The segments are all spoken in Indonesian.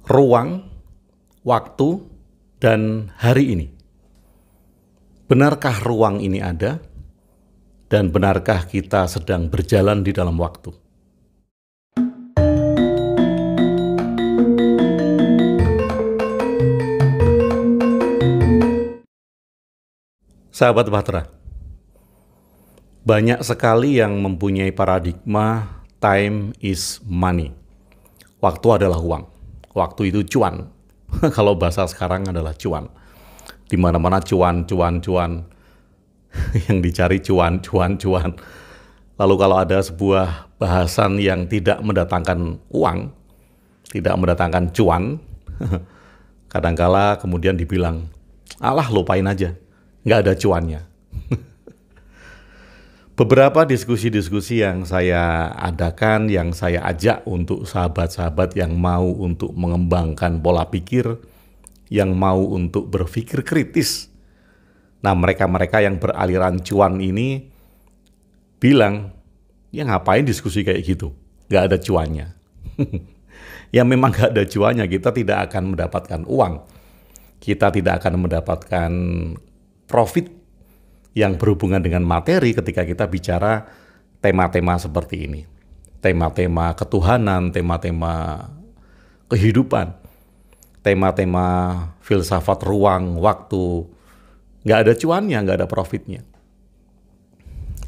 ruang, waktu, dan hari ini. Benarkah ruang ini ada? Dan benarkah kita sedang berjalan di dalam waktu? Sahabat Bahtera, banyak sekali yang mempunyai paradigma time is money. Waktu adalah uang. Waktu itu cuan. Kalau bahasa sekarang adalah cuan. Di mana-mana cuan. Yang dicari cuan. Lalu kalau ada sebuah bahasan yang tidak mendatangkan uang, tidak mendatangkan cuan, kadangkala kemudian dibilang, alah lupain aja, nggak ada cuannya. Beberapa diskusi-diskusi yang saya adakan, yang saya ajak untuk sahabat-sahabat yang mau untuk mengembangkan pola pikir, yang mau untuk berpikir kritis. Nah, mereka-mereka yang beraliran cuan ini bilang, ya ngapain diskusi kayak gitu? Nggak ada cuannya. Ya memang nggak ada cuannya, kita tidak akan mendapatkan uang. Kita tidak akan mendapatkan profit yang berhubungan dengan materi ketika kita bicara tema-tema seperti ini. Tema-tema ketuhanan, tema-tema kehidupan, tema-tema filsafat ruang, waktu. Nggak ada cuannya, nggak ada profitnya.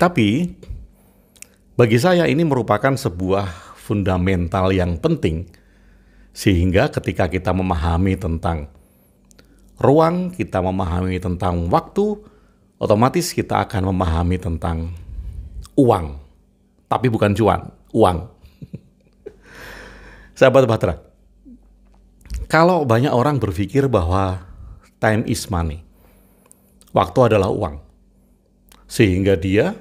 Tapi, bagi saya ini merupakan sebuah fundamental yang penting, sehingga ketika kita memahami tentang ruang, kita memahami tentang waktu, otomatis kita akan memahami tentang uang. Tapi bukan cuan, uang. Sahabat Bahtera, kalau banyak orang berpikir bahwa time is money, waktu adalah uang, sehingga dia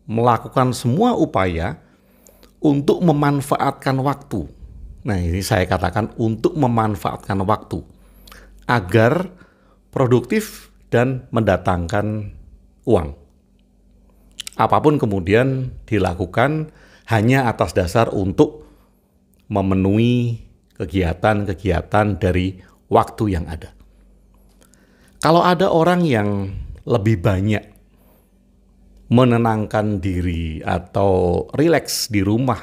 melakukan semua upaya untuk memanfaatkan waktu. Nah, ini saya katakan untuk memanfaatkan waktu agar produktif dan mendatangkan uang. Apapun kemudian dilakukan hanya atas dasar untuk memenuhi kegiatan-kegiatan dari waktu yang ada. Kalau ada orang yang lebih banyak menenangkan diri atau rileks di rumah,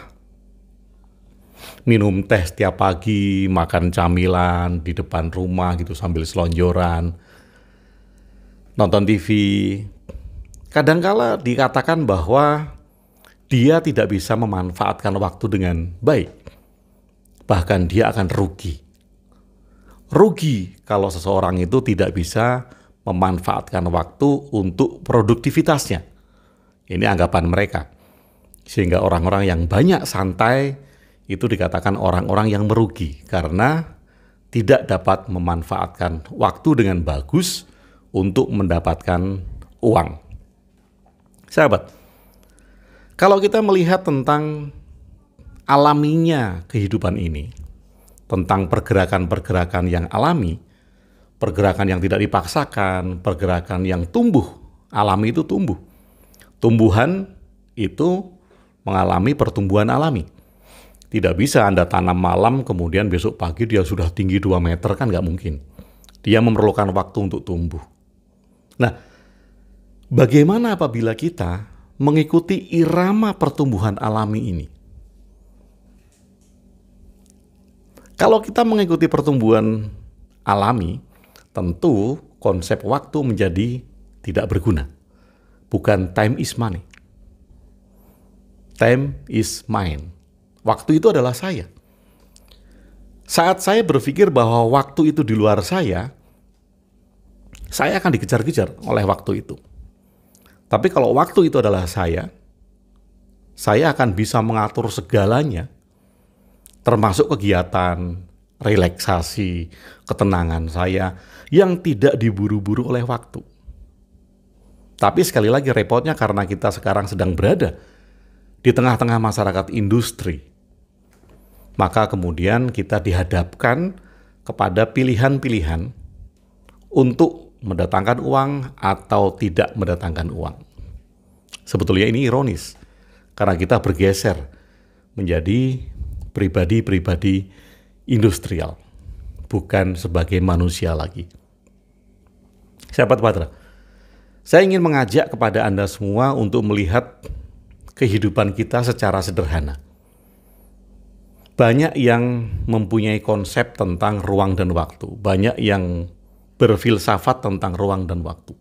minum teh setiap pagi, makan camilan di depan rumah gitu sambil selonjoran, nonton TV, kadangkala dikatakan bahwa dia tidak bisa memanfaatkan waktu dengan baik. Bahkan dia akan rugi. Rugi kalau seseorang itu tidak bisa memanfaatkan waktu untuk produktivitasnya. Ini anggapan mereka. Sehingga orang-orang yang banyak santai itu dikatakan orang-orang yang merugi karena tidak dapat memanfaatkan waktu dengan bagus untuk mendapatkan uang. Sahabat, kalau kita melihat tentang alaminya kehidupan ini, tentang pergerakan-pergerakan yang alami, pergerakan yang tidak dipaksakan, pergerakan yang tumbuh, alami itu tumbuh. Tumbuhan itu mengalami pertumbuhan alami. Tidak bisa Anda tanam malam, kemudian besok pagi dia sudah tinggi 2 meter, kan nggak mungkin. Dia memerlukan waktu untuk tumbuh. Nah, bagaimana apabila kita mengikuti irama pertumbuhan alami ini? Kalau kita mengikuti pertumbuhan alami, tentu konsep waktu menjadi tidak berguna. Bukan time is money. Time is mine. Waktu itu adalah saya. Saat saya berpikir bahwa waktu itu di luar saya akan dikejar-kejar oleh waktu itu. Tapi kalau waktu itu adalah saya akan bisa mengatur segalanya, termasuk kegiatan, relaksasi, ketenangan saya yang tidak diburu-buru oleh waktu. Tapi sekali lagi repotnya karena kita sekarang sedang berada di tengah-tengah masyarakat industri, maka kemudian kita dihadapkan kepada pilihan-pilihan untuk mendatangkan uang atau tidak mendatangkan uang. Sebetulnya ini ironis, karena kita bergeser menjadi pribadi-pribadi industrial. bukan sebagai manusia lagi. Sahabat Patra, saya ingin mengajak kepada Anda semua untuk melihat kehidupan kita secara sederhana. Banyak yang mempunyai konsep tentang ruang dan waktu. Banyak yang berfilsafat tentang ruang dan waktu.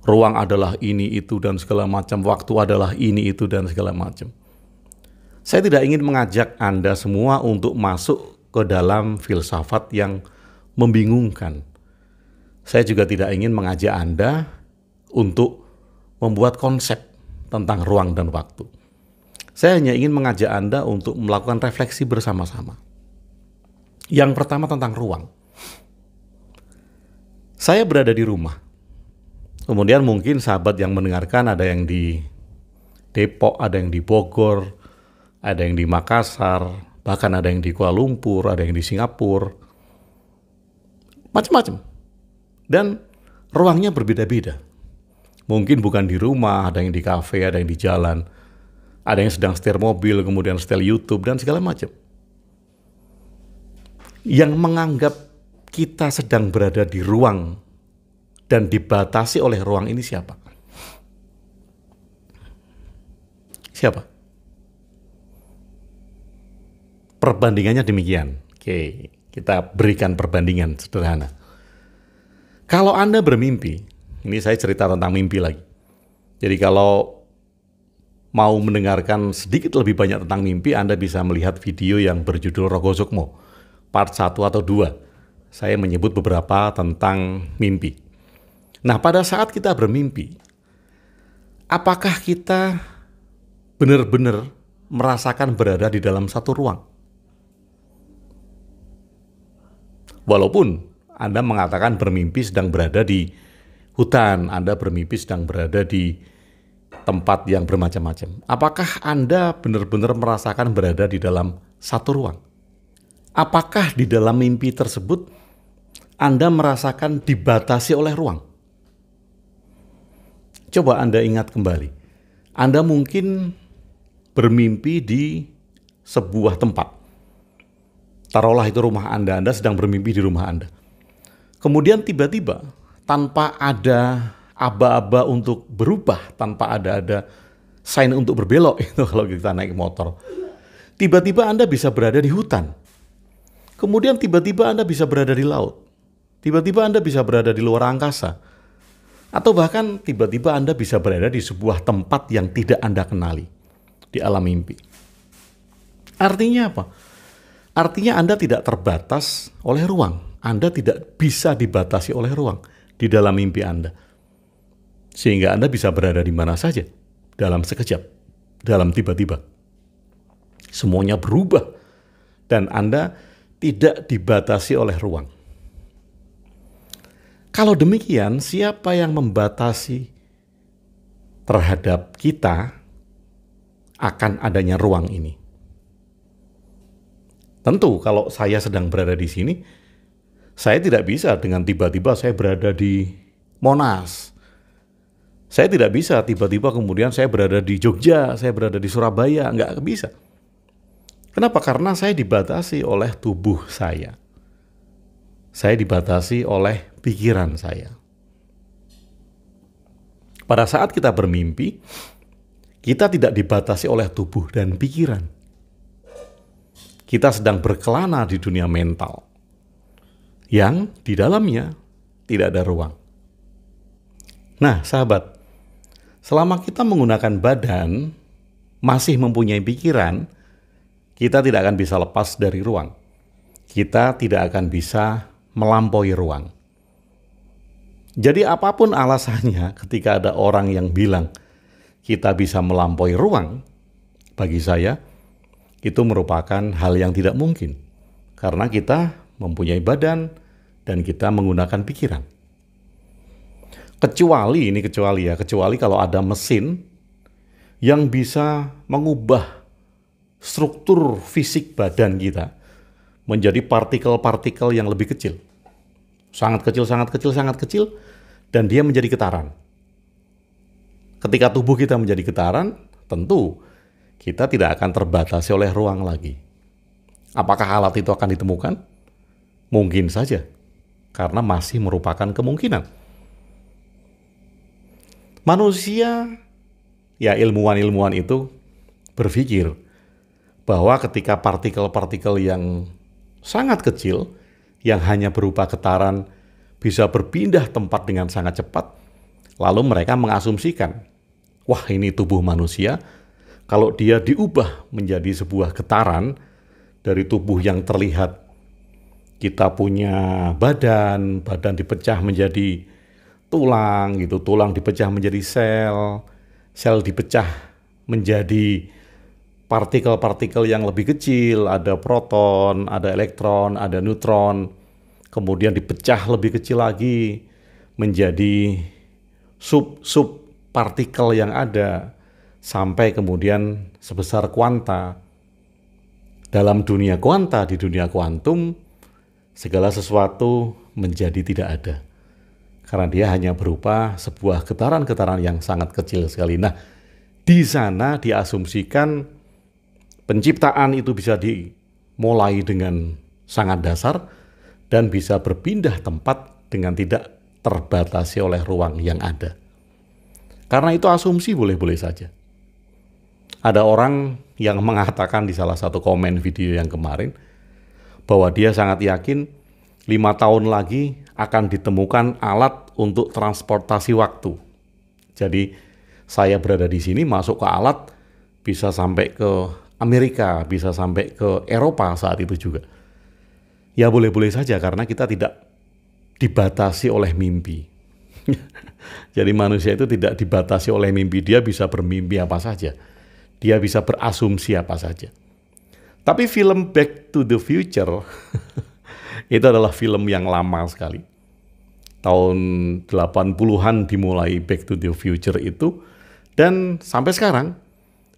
Ruang adalah ini, itu, dan segala macam. Waktu adalah ini, itu, dan segala macam. Saya tidak ingin mengajak Anda semua untuk masuk ke dalam filsafat yang membingungkan. Saya juga tidak ingin mengajak Anda untuk membuat konsep tentang ruang dan waktu. Saya hanya ingin mengajak Anda untuk melakukan refleksi bersama-sama. Yang pertama tentang ruang. Saya berada di rumah. Kemudian mungkin sahabat yang mendengarkan ada yang di Depok, ada yang di Bogor, ada yang di Makassar, bahkan ada yang di Kuala Lumpur, ada yang di Singapura. Macam-macam. Dan ruangnya berbeda-beda. Mungkin bukan di rumah, ada yang di kafe, ada yang di jalan, ada yang sedang setir mobil, kemudian setel YouTube, dan segala macam. Yang menganggap kita sedang berada di ruang dan dibatasi oleh ruang ini siapa? Siapa? Perbandingannya demikian. Oke, kita berikan perbandingan sederhana. Kalau Anda bermimpi, ini saya cerita tentang mimpi lagi. Jadi kalau mau mendengarkan sedikit lebih banyak tentang mimpi, Anda bisa melihat video yang berjudul Rogo Sukmo, part 1 atau 2. Saya menyebut beberapa tentang mimpi. Nah, pada saat kita bermimpi, apakah kita benar-benar merasakan berada di dalam satu ruang? Walaupun Anda mengatakan bermimpi sedang berada di hutan, Anda bermimpi sedang berada di tempat yang bermacam-macam. Apakah Anda benar-benar merasakan berada di dalam satu ruang? Apakah di dalam mimpi tersebut Anda merasakan dibatasi oleh ruang? Coba Anda ingat kembali. Anda mungkin bermimpi di sebuah tempat. Taruhlah itu rumah Anda sedang bermimpi di rumah Anda. Kemudian tiba-tiba tanpa ada aba-aba untuk berubah, tanpa ada sign untuk berbelok itu kalau kita naik motor. Tiba-tiba Anda bisa berada di hutan. Kemudian tiba-tiba Anda bisa berada di laut. Tiba-tiba Anda bisa berada di luar angkasa. Atau bahkan tiba-tiba Anda bisa berada di sebuah tempat yang tidak Anda kenali di alam mimpi. Artinya apa? Artinya Anda tidak terbatas oleh ruang. Anda tidak bisa dibatasi oleh ruang di dalam mimpi Anda. Sehingga Anda bisa berada di mana saja, dalam sekejap, dalam tiba-tiba. Semuanya berubah, dan Anda tidak dibatasi oleh ruang. Kalau demikian, siapa yang membatasi terhadap kita akan adanya ruang ini? Tentu kalau saya sedang berada di sini, saya tidak bisa dengan tiba-tiba saya berada di Monas. Saya tidak bisa tiba-tiba kemudian saya berada di Jogja, saya berada di Surabaya, nggak bisa. Kenapa? Karena saya dibatasi oleh tubuh saya. Saya dibatasi oleh pikiran saya. Pada saat kita bermimpi, kita tidak dibatasi oleh tubuh dan pikiran. Kita sedang berkelana di dunia mental, yang di dalamnya tidak ada ruang. Nah, sahabat, selama kita menggunakan badan, masih mempunyai pikiran, kita tidak akan bisa lepas dari ruang. Kita tidak akan bisa melampaui ruang. Jadi apapun alasannya ketika ada orang yang bilang kita bisa melampaui ruang, bagi saya itu merupakan hal yang tidak mungkin. Karena kita mempunyai badan dan kita menggunakan pikiran. Kecuali kalau ada mesin yang bisa mengubah struktur fisik badan kita menjadi partikel-partikel yang lebih kecil. Sangat kecil, dan dia menjadi getaran. Ketika tubuh kita menjadi getaran, tentu kita tidak akan terbatasi oleh ruang lagi. Apakah alat itu akan ditemukan? Mungkin saja, karena masih merupakan kemungkinan. Manusia, ya ilmuwan-ilmuwan itu berpikir bahwa ketika partikel-partikel yang sangat kecil, yang hanya berupa getaran, bisa berpindah tempat dengan sangat cepat, lalu mereka mengasumsikan, wah ini tubuh manusia, kalau dia diubah menjadi sebuah getaran dari tubuh yang terlihat kita punya badan, badan dipecah menjadi tulang gitu, tulang dipecah menjadi sel, sel dipecah menjadi partikel-partikel yang lebih kecil, ada proton, ada elektron, ada neutron, kemudian dipecah lebih kecil lagi menjadi sub-sub partikel yang ada, sampai kemudian sebesar kuanta. Dalam dunia kuanta, di dunia kuantum, segala sesuatu menjadi tidak ada. Karena dia hanya berupa sebuah getaran-getaran yang sangat kecil sekali. Nah, di sana diasumsikan penciptaan itu bisa dimulai dengan sangat dasar dan bisa berpindah tempat dengan tidak terbatasi oleh ruang yang ada. Karena itu asumsi boleh-boleh saja. Ada orang yang mengatakan di salah satu komen video yang kemarin bahwa dia sangat yakin 5 tahun lagi akan ditemukan alat untuk transportasi waktu. Jadi saya berada di sini masuk ke alat bisa sampai ke Amerika, bisa sampai ke Eropa saat itu juga. Ya boleh-boleh saja karena kita tidak dibatasi oleh mimpi. Jadi manusia itu tidak dibatasi oleh mimpi, dia bisa bermimpi apa saja. Dia bisa berasumsi apa saja. Tapi film Back to the Future itu adalah film yang lama sekali. Tahun 80-an dimulai Back to the Future itu, dan sampai sekarang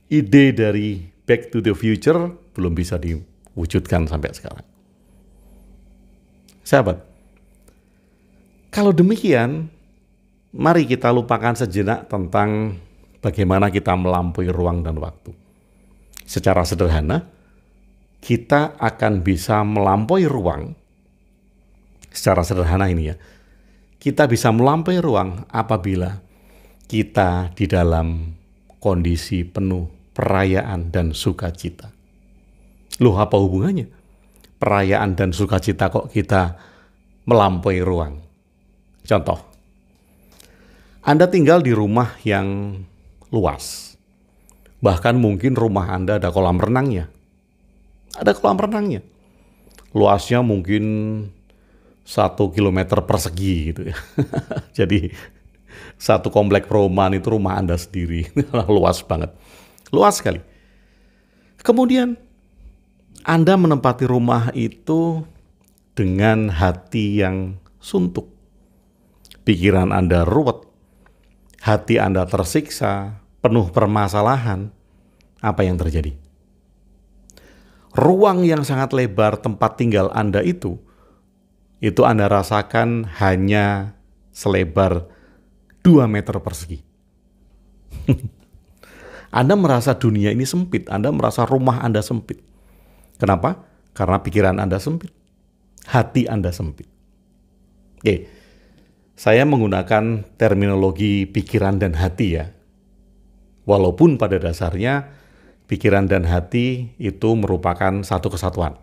ide dari Back to the Future belum bisa diwujudkan sampai sekarang. Sahabat, kalau demikian, mari kita lupakan sejenak tentang bagaimana kita melampaui ruang dan waktu. Secara sederhana, kita akan bisa melampaui ruang. Secara sederhana ini ya, kita bisa melampaui ruang apabila kita di dalam kondisi penuh perayaan dan sukacita. Loh, apa hubungannya? Perayaan dan sukacita kok kita melampaui ruang? Contoh, Anda tinggal di rumah yang luas. Bahkan mungkin rumah Anda ada kolam renangnya. Ada kolam renangnya. Luasnya mungkin 1 kilometer persegi gitu ya. Jadi satu komplek perumahan itu rumah Anda sendiri. Luas banget. Luas sekali. Kemudian Anda menempati rumah itu dengan hati yang suntuk. Pikiran Anda ruwet. Hati Anda tersiksa, penuh permasalahan. Apa yang terjadi? Ruang yang sangat lebar tempat tinggal Anda itu Anda rasakan hanya selebar 2 meter persegi. Anda merasa dunia ini sempit, Anda merasa rumah Anda sempit. Kenapa? Karena pikiran Anda sempit, hati Anda sempit. Oke, saya menggunakan terminologi pikiran dan hati ya. Walaupun pada dasarnya pikiran dan hati itu merupakan satu kesatuan.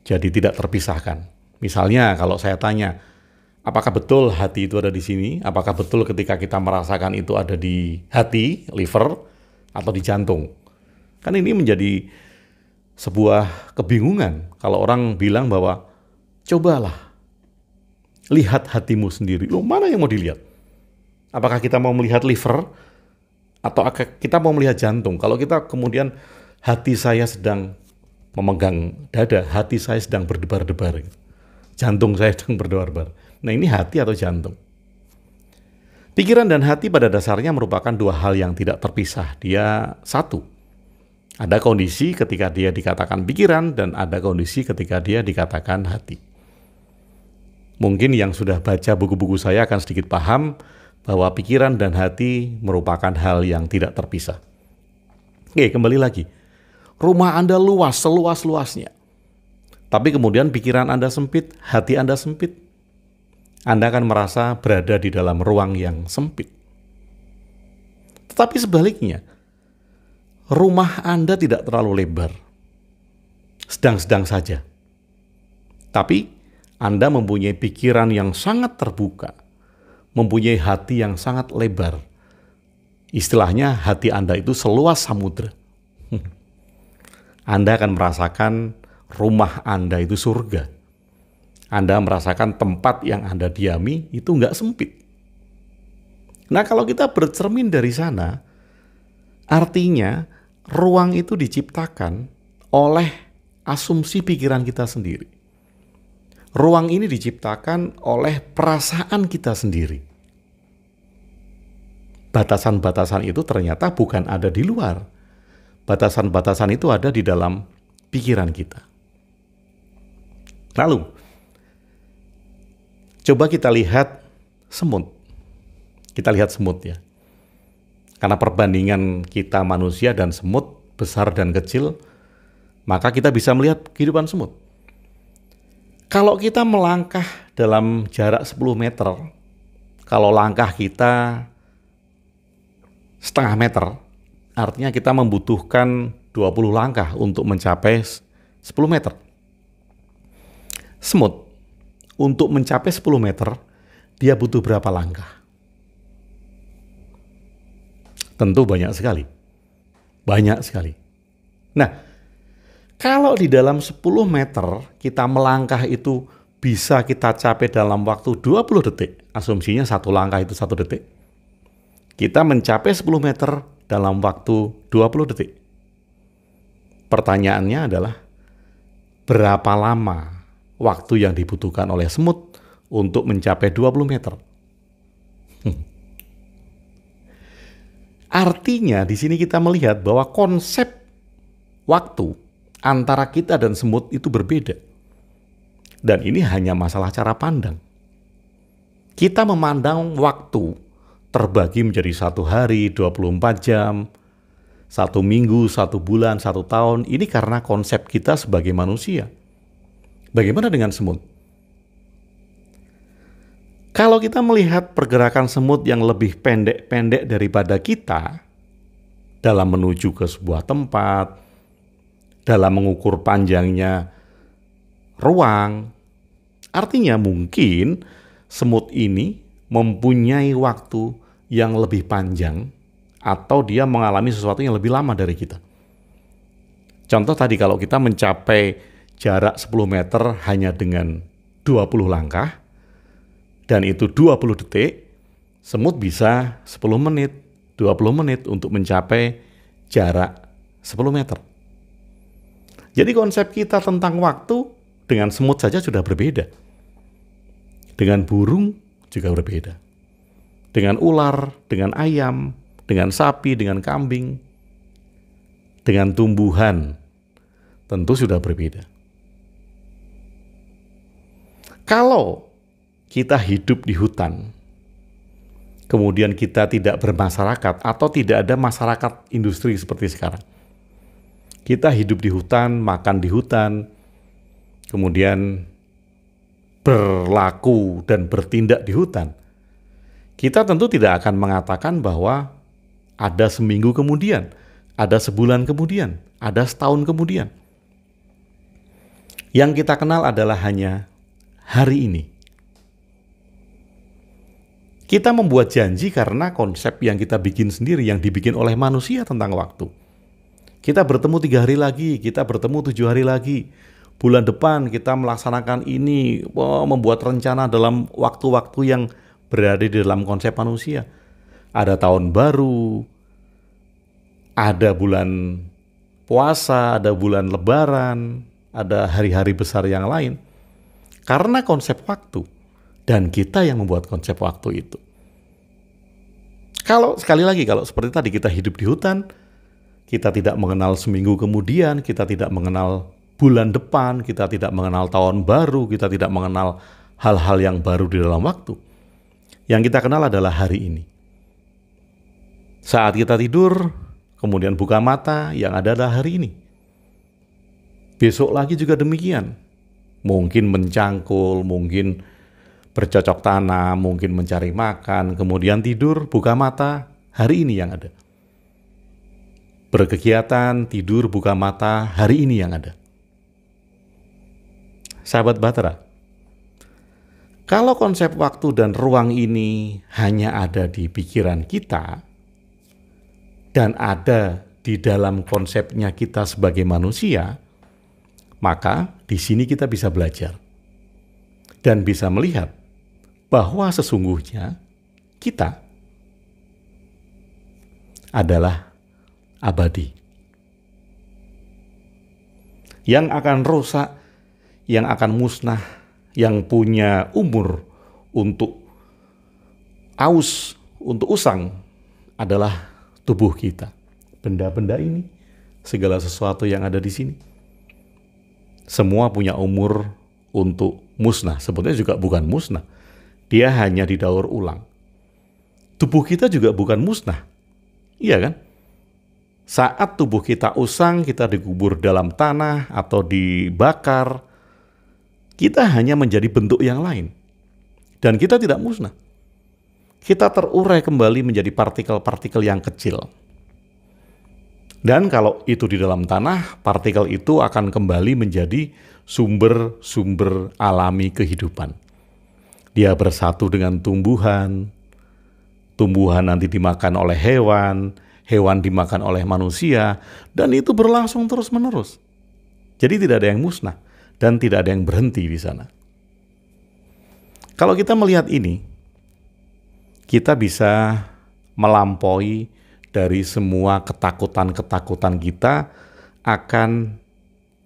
Jadi tidak terpisahkan. Misalnya kalau saya tanya, apakah betul hati itu ada di sini? Apakah betul ketika kita merasakan itu ada di hati, liver, atau di jantung? Kan ini menjadi sebuah kebingungan kalau orang bilang bahwa cobalah lihat hatimu sendiri. Loh, mana yang mau dilihat? Apakah kita mau melihat liver atau kita mau melihat jantung? Kalau kita kemudian hati saya sedang memegang dada, hati saya sedang berdebar-debar, jantung saya sedang berdebar-debar. Nah, ini hati atau jantung? Pikiran dan hati pada dasarnya merupakan dua hal yang tidak terpisah. Dia satu. Ada kondisi ketika dia dikatakan pikiran dan ada kondisi ketika dia dikatakan hati. Mungkin yang sudah baca buku-buku saya akan sedikit paham bahwa pikiran dan hati merupakan hal yang tidak terpisah. Oke, kembali lagi. Rumah Anda luas, seluas-luasnya. Tapi kemudian pikiran Anda sempit, hati Anda sempit, Anda akan merasa berada di dalam ruang yang sempit. Tetapi sebaliknya, rumah Anda tidak terlalu lebar, sedang-sedang saja. Tapi Anda mempunyai pikiran yang sangat terbuka, mempunyai hati yang sangat lebar. Istilahnya hati Anda itu seluas samudra. Anda akan merasakan rumah Anda itu surga. Anda merasakan tempat yang Anda diami itu nggak sempit. Nah, kalau kita bercermin dari sana, artinya ruang itu diciptakan oleh asumsi pikiran kita sendiri. Ruang ini diciptakan oleh perasaan kita sendiri. Batasan-batasan itu ternyata bukan ada di luar. Batasan-batasan itu ada di dalam pikiran kita. Lalu, coba kita lihat semut. Kita lihat semut ya. Karena perbandingan kita manusia dan semut, besar dan kecil, maka kita bisa melihat kehidupan semut. Kalau kita melangkah dalam jarak 10 meter, kalau langkah kita setengah meter, artinya kita membutuhkan 20 langkah untuk mencapai 10 meter. Semut, untuk mencapai 10 meter, dia butuh berapa langkah? Tentu banyak sekali. Banyak sekali. Nah, kalau di dalam 10 meter kita melangkah itu bisa kita capai dalam waktu 20 detik, asumsinya satu langkah itu 1 detik. Kita mencapai 10 meter dalam waktu 20 detik. Pertanyaannya adalah, berapa lama waktu yang dibutuhkan oleh semut untuk mencapai 20 meter? Artinya di sini kita melihat bahwa konsep waktu antara kita dan semut itu berbeda. Dan ini hanya masalah cara pandang. Kita memandang waktu terbagi menjadi 1 hari, 24 jam, 1 minggu, 1 bulan, 1 tahun. Ini karena konsep kita sebagai manusia. Bagaimana dengan semut? Kalau kita melihat pergerakan semut yang lebih pendek-pendek daripada kita dalam menuju ke sebuah tempat, dalam mengukur panjangnya ruang, artinya mungkin semut ini mempunyai waktu yang lebih panjang atau dia mengalami sesuatu yang lebih lama dari kita. Contoh tadi, kalau kita mencapai jarak 10 meter hanya dengan 20 langkah dan itu 20 detik, semut bisa 10 menit, 20 menit untuk mencapai jarak 10 meter. Jadi konsep kita tentang waktu dengan semut saja sudah berbeda. Dengan burung juga berbeda. Dengan ular, dengan ayam, dengan sapi, dengan kambing, dengan tumbuhan, tentu sudah berbeda. Kalau kita hidup di hutan, kemudian kita tidak bermasyarakat atau tidak ada masyarakat industri seperti sekarang. Kita hidup di hutan, makan di hutan, kemudian berlaku dan bertindak di hutan. Kita tentu tidak akan mengatakan bahwa ada seminggu kemudian, ada sebulan kemudian, ada setahun kemudian. Yang kita kenal adalah hanya hari ini. Kita membuat janji karena konsep yang kita bikin sendiri, yang dibikin oleh manusia tentang waktu. Kita bertemu 3 hari lagi, kita bertemu 7 hari lagi. Bulan depan kita melaksanakan ini, membuat rencana dalam waktu-waktu yang berada di dalam konsep manusia. Ada tahun baru, ada bulan puasa, ada bulan lebaran, ada hari-hari besar yang lain. Karena konsep waktu, dan kita yang membuat konsep waktu itu. Kalau sekali lagi, kalau seperti tadi kita hidup di hutan, kita tidak mengenal seminggu kemudian, kita tidak mengenal bulan depan, kita tidak mengenal tahun baru, kita tidak mengenal hal-hal yang baru di dalam waktu. Yang kita kenal adalah hari ini. Saat kita tidur, kemudian buka mata, yang ada adalah hari ini. Besok lagi juga demikian. Mungkin mencangkul, mungkin bercocok tanam, mungkin mencari makan, kemudian tidur, buka mata, hari ini yang ada. Berkegiatan, tidur, buka mata, hari ini yang ada. Sahabat Bahtera, kalau konsep waktu dan ruang ini hanya ada di pikiran kita dan ada di dalam konsepnya kita sebagai manusia, maka di sini kita bisa belajar dan bisa melihat bahwa sesungguhnya kita adalah abadi. Yang akan rusak, yang akan musnah, yang punya umur untuk aus, untuk usang adalah tubuh kita. Benda-benda ini, segala sesuatu yang ada di sini, semua punya umur untuk musnah. Sebetulnya juga bukan musnah. Dia hanya didaur ulang. Tubuh kita juga bukan musnah. Iya kan? Saat tubuh kita usang, kita dikubur dalam tanah atau dibakar, kita hanya menjadi bentuk yang lain. Dan kita tidak musnah. Kita terurai kembali menjadi partikel-partikel yang kecil. Dan kalau itu di dalam tanah, partikel itu akan kembali menjadi sumber-sumber alami kehidupan. Dia bersatu dengan tumbuhan, tumbuhan nanti dimakan oleh hewan, hewan dimakan oleh manusia, dan itu berlangsung terus-menerus. Jadi tidak ada yang musnah, dan tidak ada yang berhenti di sana. Kalau kita melihat ini, kita bisa melampaui dari semua ketakutan-ketakutan kita akan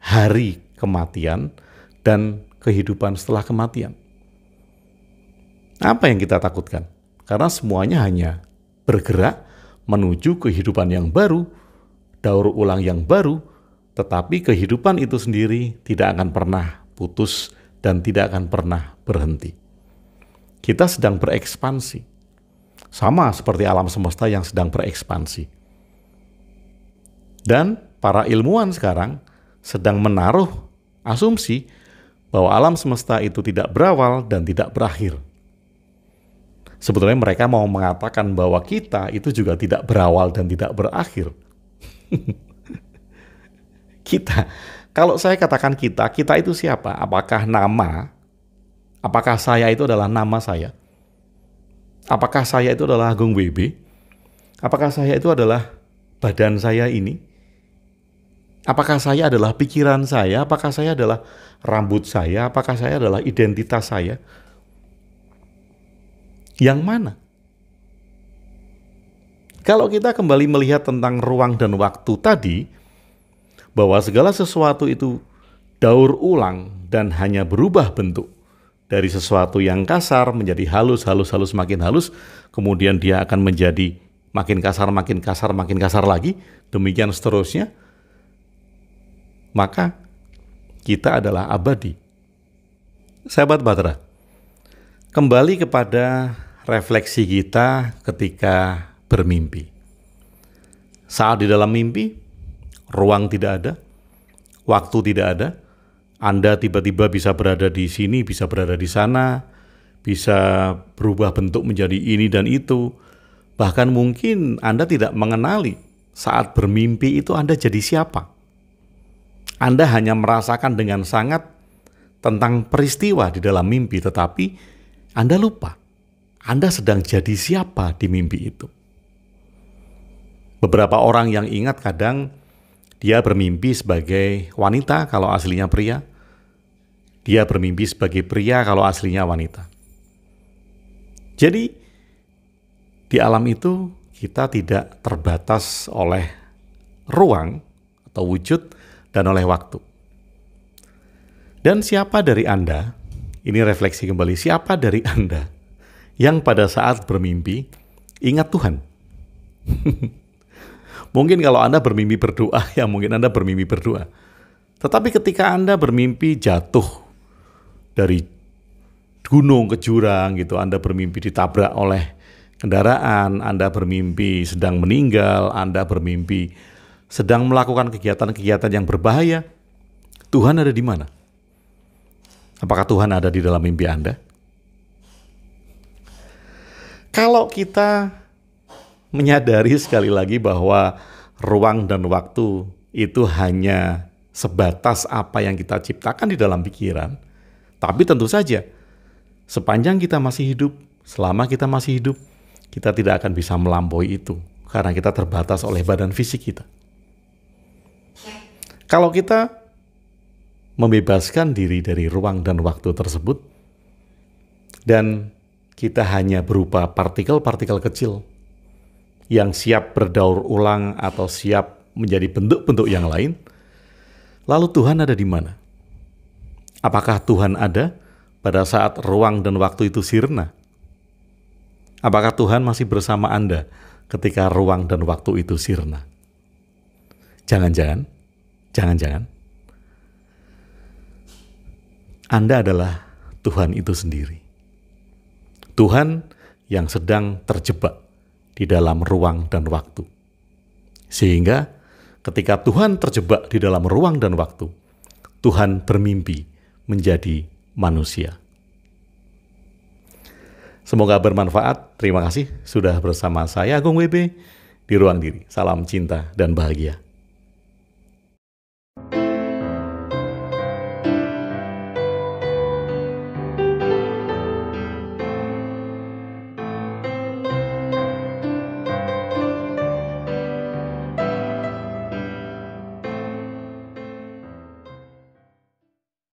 hari kematian dan kehidupan setelah kematian. Apa yang kita takutkan? Karena semuanya hanya bergerak menuju kehidupan yang baru, daur ulang yang baru, tetapi kehidupan itu sendiri tidak akan pernah putus dan tidak akan pernah berhenti. Kita sedang berekspansi, sama seperti alam semesta yang sedang berekspansi. Dan para ilmuwan sekarang sedang menaruh asumsi bahwa alam semesta itu tidak berawal dan tidak berakhir. Sebetulnya mereka mau mengatakan bahwa kita itu juga tidak berawal dan tidak berakhir. Kita, kalau saya katakan kita itu siapa? Apakah nama? Apakah saya itu adalah nama saya? Apakah saya itu adalah Agung WB? Apakah saya itu adalah badan saya ini? Apakah saya adalah pikiran saya? Apakah saya adalah rambut saya? Apakah saya adalah identitas saya? Yang mana? Kalau kita kembali melihat tentang ruang dan waktu tadi, bahwa segala sesuatu itu daur ulang dan hanya berubah bentuk dari sesuatu yang kasar menjadi halus, makin halus, kemudian dia akan menjadi makin kasar, makin kasar lagi, demikian seterusnya, maka kita adalah abadi. Sahabat Bahtera, kembali kepada refleksi kita ketika bermimpi. Saat di dalam mimpi, ruang tidak ada, waktu tidak ada. Anda tiba-tiba bisa berada di sini, bisa berada di sana, bisa berubah bentuk menjadi ini dan itu. Bahkan mungkin Anda tidak mengenali saat bermimpi itu Anda jadi siapa. Anda hanya merasakan dengan sangat tentang peristiwa di dalam mimpi, tetapi Anda lupa Anda sedang jadi siapa di mimpi itu. Beberapa orang yang ingat kadang dia bermimpi sebagai wanita kalau aslinya pria. Dia bermimpi sebagai pria kalau aslinya wanita. Jadi di alam itu kita tidak terbatas oleh ruang atau wujud dan oleh waktu. Dan siapa dari Anda, ini refleksi kembali, siapa dari Anda yang pada saat bermimpi ingat Tuhan? Mungkin kalau Anda bermimpi berdoa, ya mungkin Anda bermimpi berdoa. Tetapi ketika Anda bermimpi jatuh dari gunung ke jurang gitu, Anda bermimpi ditabrak oleh kendaraan, Anda bermimpi sedang meninggal, Anda bermimpi sedang melakukan kegiatan-kegiatan yang berbahaya, Tuhan ada di mana? Apakah Tuhan ada di dalam mimpi Anda? Kalau kita menyadari sekali lagi bahwa ruang dan waktu itu hanya sebatas apa yang kita ciptakan di dalam pikiran, tapi tentu saja sepanjang kita masih hidup, selama kita masih hidup, kita tidak akan bisa melampaui itu karena kita terbatas oleh badan fisik kita. Kalau kita membebaskan diri dari ruang dan waktu tersebut, dan kita hanya berupa partikel-partikel kecil yang siap berdaur ulang atau siap menjadi bentuk-bentuk yang lain, lalu Tuhan ada di mana? Apakah Tuhan ada pada saat ruang dan waktu itu sirna? Apakah Tuhan masih bersama Anda ketika ruang dan waktu itu sirna? Jangan-jangan Anda adalah Tuhan itu sendiri. Tuhan yang sedang terjebak di dalam ruang dan waktu. Sehingga ketika Tuhan terjebak di dalam ruang dan waktu, Tuhan bermimpi menjadi manusia. Semoga bermanfaat. Terima kasih sudah bersama saya Agung WB di Ruang Diri. Salam cinta dan bahagia.